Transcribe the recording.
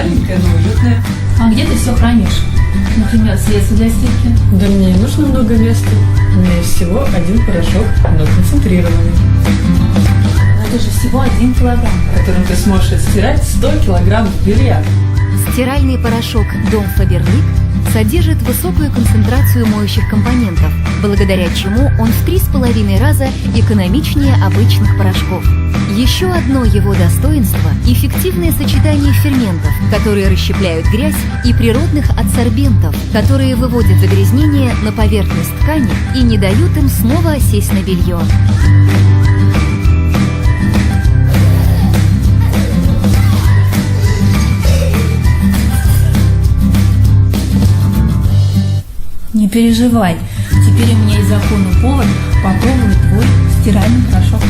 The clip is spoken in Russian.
маленькая, но уютная. А где ты все хранишь? Например, средства для стирки? Да мне не нужно много места. У меня есть всего один порошок, но концентрированный. Это же всего 1 килограмм. Которым ты сможешь отстирать 100 килограммов белья. Стиральный порошок Дом Фаберлик содержит высокую концентрацию моющих компонентов, благодаря чему он в 3,5 раза экономичнее обычных порошков. Еще одно его достоинство – эффективное сочетание ферментов, которые расщепляют грязь, и природных адсорбентов, которые выводят загрязнения на поверхность ткани и не дают им снова осесть на белье. Не переживай, теперь у меня есть законный повод попробовать твой стиральный порошок.